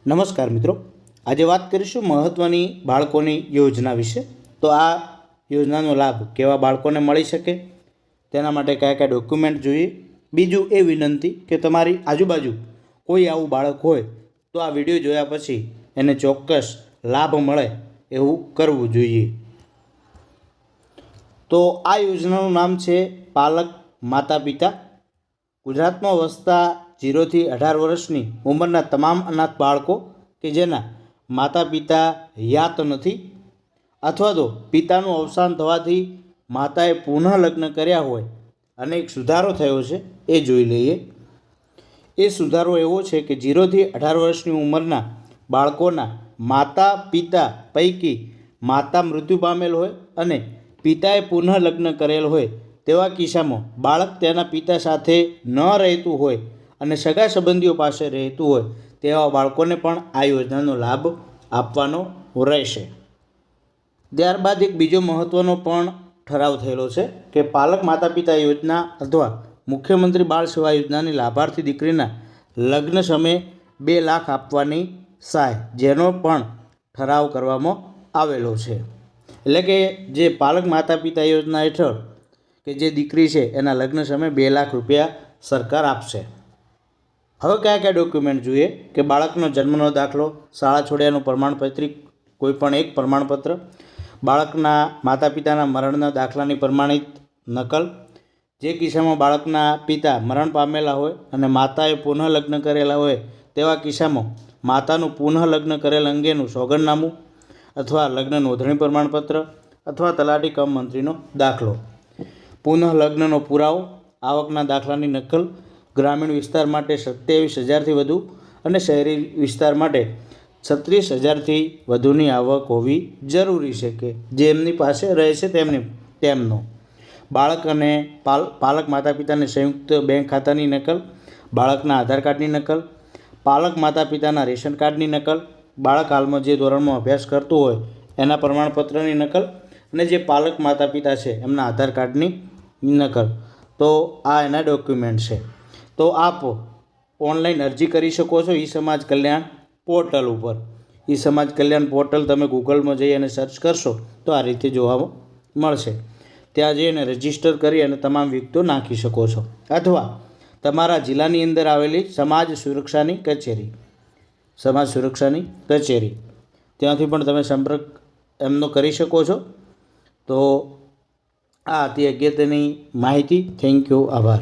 નમસ્કાર મિત્રો, આજે વાત કરીશું મહત્ત્વની બાળકોની યોજના વિશે। તો આ યોજનાનો લાભ કેવા બાળકોને મળી શકે, તેના માટે કયા કયા ડોક્યુમેન્ટ જોઈએ। બીજું એ વિનંતી કે તમારી આજુબાજુ કોઈ આવું બાળક હોય તો આ વિડીયો જોયા પછી એને ચોક્કસ લાભ મળે એવું કરવું જોઈએ। તો આ યોજનાનું નામ છે પાલક માતા પિતા। ગુજરાતમાં વસતા 0 થી 18 વર્ષની ઉંમરના તમામ અનાથ બાળકો કે જેના માતા પિતા યાત નથી અથવા તો પિતાનું અવસાન થવાથી માતાએ પુનઃ લગ્ન કર્યા હોય અને એક સુધારો થયો છે એ જોઈ લઈએ। એ સુધારો એવો છે કે 0 થી 18 વર્ષની ઉંમરના બાળકોના માતા પિતા પૈકી માતા મૃત્યુ પામેલ હોય અને પિતાએ પુનઃ લગ્ન કરેલ હોય તેવા કિસ્સામાં બાળક તેના પિતા સાથે ન રહેતું હોય અને સગા સંબંધીઓ પાસે રહેતું હોય તેવા બાળકોને પણ આ યોજનાનો લાભ આપવાનો રહેશે। ત્યારબાદ એક બીજો મહત્ત્વનો પણ ઠરાવ થયેલો છે કે પાલક માતા પિતા યોજના અથવા મુખ્યમંત્રી બાળ સેવા યોજનાની લાભાર્થી દીકરીના લગ્ન સમયે 2 લાખ આપવાની સહાય, જેનો પણ ઠરાવ કરવામાં આવેલો છે। એટલે કે જે પાલક માતા પિતા યોજના હેઠળ કે જે દીકરી છે એના લગ્ન સમયે 2 લાખ રૂપિયા સરકાર આપશે। હવે કયા કયા ડોક્યુમેન્ટ જોઈએ કે બાળકનો જન્મનો દાખલો, શાળા છોડ્યાનું પ્રમાણપત્ર, કોઈ પણ એક પ્રમાણપત્ર, બાળકના માતા પિતાના મરણના દાખલાની પ્રમાણિત નકલ, જે કિસ્સામાં બાળકના પિતા મરણ પામેલા હોય અને માતાએ પુનઃ લગ્ન કરેલા હોય તેવા કિસ્સામાં માતાનું પુનઃ લગ્ન કરેલ અંગેનું સોગંદનામું અથવા લગ્ન નોંધણી પ્રમાણપત્ર અથવા તલાટી કમ મંત્રીનો દાખલો, પુનઃ લગ્નનો પુરાવો, આવકના દાખલાની નકલ, ગ્રામીણ વિસ્તાર માટે 27,000થી વધુ અને શહેરી વિસ્તાર માટે 36,000થી વધુની આવક હોવી જરૂરી છે કે જે એમની પાસે રહે છે તેમનો, બાળક અને પાલક માતા પિતાને સંયુક્ત બેંક ખાતાની નકલ, બાળકના આધાર કાર્ડની નકલ, પાલક માતા પિતાના રેશન કાર્ડની નકલ, બાળક હાલમાં જે ધોરણમાં અભ્યાસ કરતું હોય એના પ્રમાણપત્રની નકલ અને જે પાલક માતા પિતા છે એમના આધાર કાર્ડની નકલ। તો આ એના ડોક્યુમેન્ટ છે। તો આપ ઓનલાઈન અરજી કરી શકો છો ઈ સમાજ કલ્યાણ પોર્ટલ ઉપર। ઈ સમાજ કલ્યાણ પોર્ટલ તમે ગૂગલમાં જઈ અને સર્ચ કરશો તો આ રીતે જોવા મળશે। ત્યાં જઈને રજિસ્ટર કરી અને તમામ વિગતો નાખી શકો છો અથવા તમારા જિલ્લાની અંદર આવેલી સમાજ સુરક્ષાની કચેરી ત્યાંથી પણ તમે સંપર્ક એમનો કરી શકો છો। તો આ હતી અગત્યની માહિતી। થેન્ક યુ, આભાર।